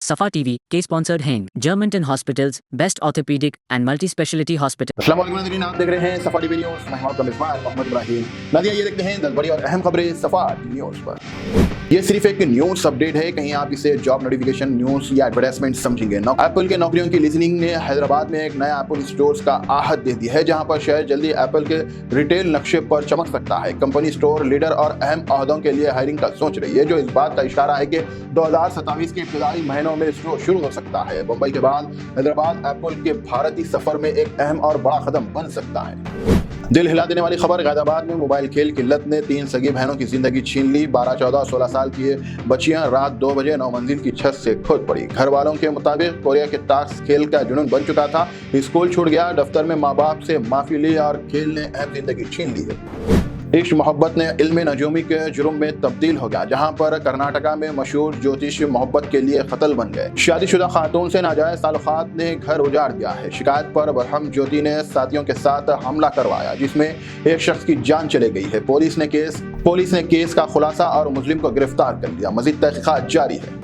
सफा टीवी के स्पॉन्सर्ड हैं Germanton hospitals, best orthopaedic and multi speciality hospital. अस्सलाम वालेकुम नाज़रीन, आप देख रहे हैं सफा टीवी न्यूज़। मैं हूं आपका मेज़बान मोहम्मद इब्राहिम। नाज़रीन, ये देखते हैं 10 बड़ी और अहम खबरें सफा टीवी न्यूज़ पर। ये सिर्फ एक न्यूज़ अपडेट है, कहीं आप इसे जॉब नोटिफिकेशन न्यूज़ या एडवर्टाइजमेंट समझेंगे। एप्पल के नौकरियों की लिस्टिंग ने हैदराबाद में एक नया एप्पल स्टोर्स का आहद दे दी है, जहां पर शहर जल्दी एप्पल के रिटेल नक्शे पर चमक सकता है। कंपनी स्टोर लीडर और अहम अहदों के लिए हायरिंग का सोच रही है, जो इस बात का इशारा है कि 2027 के इब्तिदाई महीनों में स्टोर शुरू हो सकता है। मुंबई के बाद हैदराबाद एप्पल के भारतीय सफर में एक अहम और बड़ा कदम बन सकता है। दिल हिला देने वाली खबर, गाजियाबाद में मोबाइल खेल की लत ने 3 सगी बहनों की जिंदगी छीन ली। 12, 14 और 16 साल की ये बच्चियां रात 2 बजे 9 मंजिल की छत से कूद पड़ी। घर वालों के मुताबिक कोरिया के टास्क खेल का जुनून बन चुका था। स्कूल छूट गया, दफ्तर में माँ बाप से माफी ली और खेल ने अहम जिंदगी छीन ली है। इश्क मोहब्बत ने इल्म नजूमी के जुर्म में तब्दील हो गया, जहां पर कर्नाटका में मशहूर ज्योतिष मोहब्बत के लिए कत्ल बन गए। शादीशुदा खातून से नाजायज ताल्लुकात ने घर उजाड़ दिया है। शिकायत पर बरहम ज्योति ने साथियों के साथ हमला करवाया, जिसमें एक शख्स की जान चली गई है। पुलिस ने केस का खुलासा और मुजरिम को गिरफ्तार कर लिया। मजीद तहकीकात जारी है।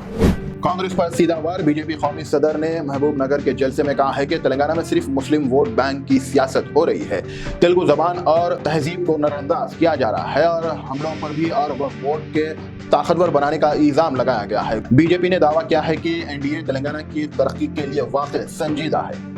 कांग्रेस पर सीधा वार, बीजेपी कौमी सदर ने महबूब नगर के जलसे में कहा है कि तेलंगाना में सिर्फ मुस्लिम वोट बैंक की सियासत हो रही है। तेलुगु जबान और तहजीब को नजरअंदाज किया जा रहा है और हमलों पर भी और वह वोट के ताकतवर बनाने का इल्जाम लगाया गया है। बीजेपी ने दावा किया है कि एनडीए तेलंगाना की तरक्की के लिए वाकई संजीदा है।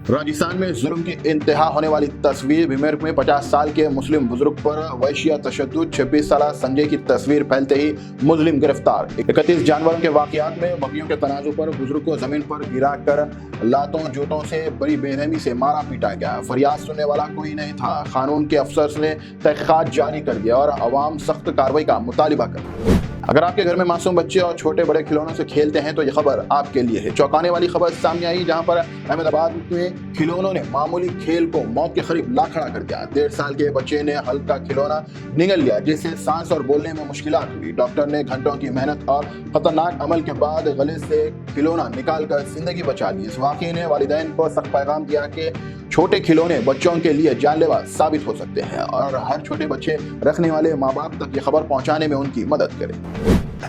राजस्थान में जुल्म की इंतहा होने वाली तस्वीर, भीमेर में 50 साल के मुस्लिम बुजुर्ग पर वहशिया तशद्दुद, 26 साल संजय की तस्वीर फैलते ही मुस्लिम गिरफ्तार। 31 जानवरों के वाकयात में बकरियों के तनाजु पर बुजुर्ग को जमीन पर गिरा कर लातों जूतों से बड़ी बेरहमी से मारा पीटा गया। फरियाद सुनने वाला कोई नहीं था। कानून के अफसर ने तहकीकात जारी कर दिया और अवाम सख्त कार्रवाई का मुतालिबा कर। अगर आपके घर में मासूम बच्चे और छोटे बड़े खिलौनों से खेलते हैं तो यह खबर आपके लिए है। चौंकाने वाली खबर सामने आई, जहां पर अहमदाबाद में खिलौनों ने मामूली खेल को मौत के करीब ला खड़ा कर दिया। 1.5 साल के बच्चे ने हल्का खिलौना निगल लिया, जिससे सांस और बोलने में मुश्किलात हुई। डॉक्टर ने घंटों की मेहनत और खतरनाक अमल के बाद गले से खिलौना निकालकर जिंदगी बचा ली। इस वाकये ने वालिदैन को सख्त पैगाम दिया कि छोटे खिलौने बच्चों के लिए जानलेवा साबित हो सकते हैं और हर छोटे बच्चे रखने वाले माँ बाप तक ये खबर पहुंचाने में उनकी मदद करें।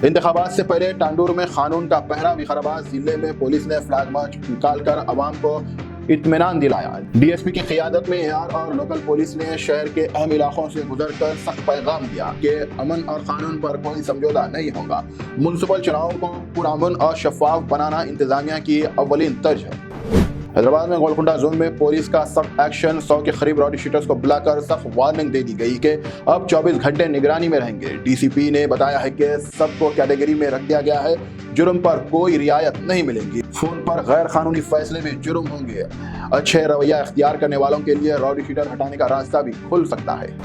इंतखाबात से पहले टांडूर में कानून का पहरा, विकाराबाद जिले में पुलिस ने फ्लैग मार्च निकालकर अवाम को इत्मीनान दिलाया। डीएसपी की क़ियादत में एआर और लोकल पुलिस ने शहर के अहम इलाकों से गुजरकर सख्त पैगाम दिया कि अमन और कानून पर कोई समझौता नहीं होगा। मुनसिपल चुनावों को पुरअमन और शफाफ बनाना इंतजामिया की अव्वलीन तर्ज है। हैदराबाद में गोलकुंडा जोन में पुलिस का सख्त एक्शन, 100 के करीब रॉडी शीटर्स को बुलाकर सख्त वार्निंग दे दी गई कि अब 24 घंटे निगरानी में रहेंगे। डीसीपी ने बताया है कि सबको कैटेगरी में रख दिया गया है, जुर्म पर कोई रियायत नहीं मिलेगी। फोन पर गैर कानूनी फैसले में जुर्म होंगे। अच्छे रवैया इख्तियार करने वालों के लिए रॉडी शीटर हटाने का रास्ता भी खुल सकता है।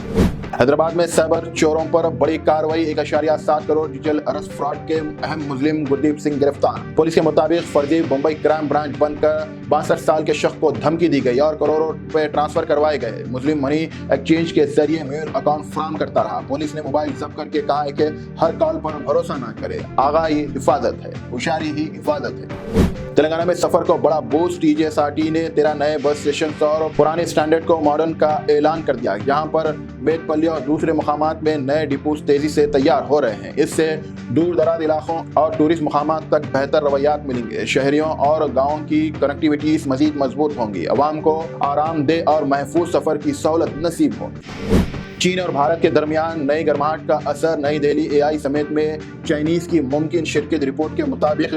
हैदराबाद में साइबर चोरों पर बड़ी कार्रवाई, 1.7 करोड़ डिजिटल अरेस्ट फ्रॉड के अहम मुजरिम गुरदीप सिंह गिरफ्तार। पुलिस के मुताबिक फर्जी मुंबई क्राइम ब्रांच बनकर 62 साल के शख्स को धमकी दी गई और करोड़ों रुपए ट्रांसफर करवाए गए। मुस्लिम मनी एक्सचेंज के जरिए मेल अकाउंट फ्राहम करता रहा। पुलिस ने मोबाइल जब्त करके कहा है कि हर कॉल पर भरोसा न करे, आगाही हिफाजत है, होशियारी ही हिफाजत है। तेलंगाना में सफर को बड़ा बूस्ट, टीजीएसआरटी ने 13 नए बस स्टेशन और पुराने स्टैंडर्ड को मॉडर्न का ऐलान कर दिया, जहां पर बेतपल्ली और दूसरे मुकामात में नए डिपोज तेजी से तैयार हो रहे हैं। इससे दूर दराज इलाकों और टूरिस्ट मुकामात तक बेहतर रवैयात मिलेंगे। शहरियों और गाँव की कनेक्टिविटी मजीद मजबूत होंगी। अवाम को आरामदेह और महफूज सफर की सहूलत नसीब होगी। चीन और भारत के दरमियान नई गर्माहट का असर, नई दिल्ली एआई समेत में चाइनीज की मुमकिन शिरकत। रिपोर्ट के मुताबिक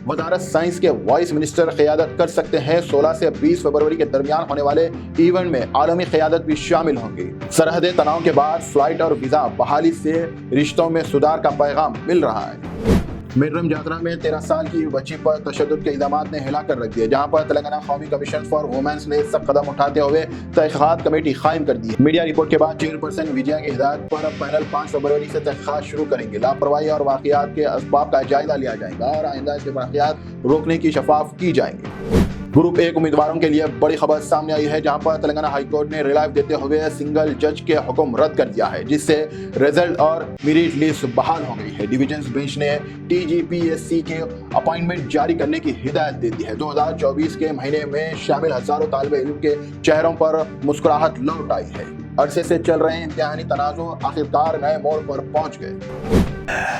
वजारत साइंस के वाइस मिनिस्टर क़यादत कर सकते हैं। 16 से 20 फरवरी के दरमियान होने वाले इवेंट में आलमी क़यादत भी शामिल होंगी। सरहद तनाव के बाद फ्लाइट और वीज़ा बहाली से रिश्तों में सुधार का पैगाम मिल रहा है। मिर्रम जात्रा में 13 साल की बच्ची पर तशद्दुद के इल्जामात ने हिला कर रख दिए, जहां पर तेलंगाना कौमी कमीशन फॉर वुमेन्स ने सब कदम उठाते हुए तहकीकात कमेटी कायम कर दी। मीडिया रिपोर्ट के बाद चेयरपर्सन विजया की हिदायत पर पैनल 5 फरवरी से तहकीकात शुरू करेंगे। लापरवाही और वाकयात के असबाब का जायजा लिया जाएगा और आइंदा इसके वाकयात रोकने की शफाफ की जाएंगी। ग्रुप 1 उम्मीदवारों के लिए बड़ी खबर सामने आई है, जहां पर तेलंगाना हाईकोर्ट ने रिलाइव देते हुए सिंगल जज के हुक्म रद्द कर दिया है, जिससे रिजल्ट और मेरिट लिस्ट बहाल हो गई है। डिवीजन बेंच ने टीजीपीएससी के अपॉइंटमेंट जारी करने की हिदायत दे दी है। 2024 के महीने में शामिल हजारों तालिबे इल्म के चेहरों पर मुस्कुराहट लौट आई है। عرصے سے چل رہے امتحانی تنازع آخرکار نئے موڑ پر پہنچ گئے۔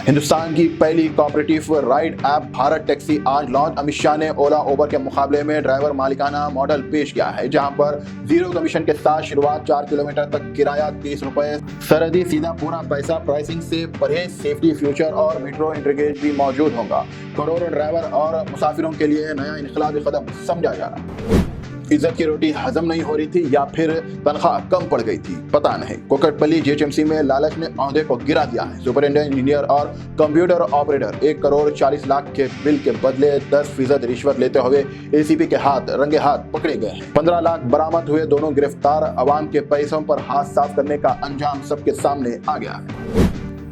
ہندوستان کی پہلی cooperative ride app Bharat taxi آج لانچ۔ امت شاہ نے اولا اوبر کے مقابلے میں ڈرائیور مالکانہ ماڈل پیش کیا ہے، جہاں پر 0 کمیشن کے ساتھ شروعات 4 کلومیٹر تک کرایہ 30 روپے، سرحدی سیدھا پورا پیسہ پرائسنگ سے پرہیز، سیفٹی فیوچر اور میٹرو انٹرگیج بھی موجود ہوگا۔ کروڑوں ڈرائیور اور مسافروں کے لیے نیا انقلابی قدم سمجھا جا رہا۔ عزت کی روٹی ہضم نہیں ہو رہی تھی یا پھر تنخواہ کم پڑ گئی تھی، پتہ نہیں۔ کوکٹ پلی GHMC میں لالچ نے عہدے کو گرا دیا ہے۔ سپرنٹینڈنٹ انجینئر اور کمپیوٹر آپریٹر 1 کروڑ 40 لاکھ کے بل کے بدلے 10% رشوت لیتے ہوئے ACP کے رنگے ہاتھ پکڑے گئے ہیں۔ 15 لاکھ برآمد ہوئے، دونوں گرفتار۔ عوام کے پیسوں پر ہاتھ صاف کرنے کا انجام سب کے سامنے آ گیا ہے۔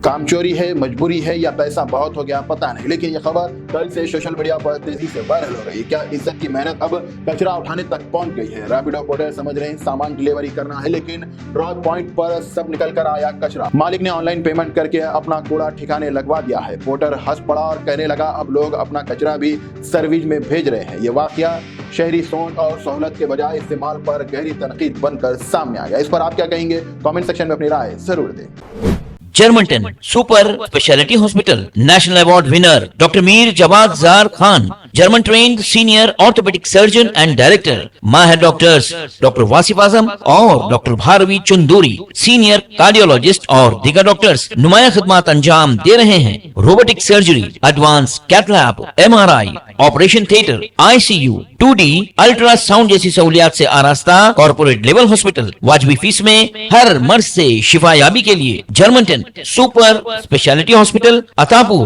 کام چوری ہے، مجبوری ہے یا پیسہ بہت ہو گیا، پتہ نہیں، لیکن یہ خبر کل سے سوشل میڈیا پر تیزی سے وائرل ہو رہی ہے۔ کیا عزت کی محنت اب کچرا اٹھانے تک پہنچ گئی ہے؟ ریپیڈو پورٹر سمجھ رہے ہیں سامان ڈیلیوری کرنا ہے، لیکن ڈراپ پوائنٹ پر سب نکل کر آیا کچرا۔ مالک نے آن لائن پیمنٹ کر کے اپنا کوڑا ٹھکانے لگوا دیا ہے۔ پورٹر ہنس پڑا اور کہنے لگا اب لوگ اپنا کچرا بھی سروس میں بھیج رہے ہیں۔ یہ واقعہ شہری سوچ اور سہولت کے بجائے استعمال پر گہری تنقید بن کر سامنے آ گیا۔ اس پر آپ کیا کہیں گے؟ کامنٹ سیکشن میں اپنی رائے ضرور دیں۔ جرمنٹن super specialty hospital national award winner doctor Mir Jawad Zar Khan, German trained senior orthopedic surgeon and director, ماہر ڈاکٹرز ڈاکٹر واصف اعظم اور doctor Bharavi Chanduri, senior cardiologist اور دیگر ڈاکٹرز نمایاں خدمات انجام دے رہے ہیں۔ Robotic surgery, advance cath lab, MRI، operation theatre, ICU، 2D ultrasound جیسی سہولیات سے آراستہ کارپوریٹ لیول ہاسپٹل، واجبی فیس میں ہر مرض سے شفا یابی کے لیے جرمنٹن سپر اسپیشلٹی ہاسپٹل، عطاپور،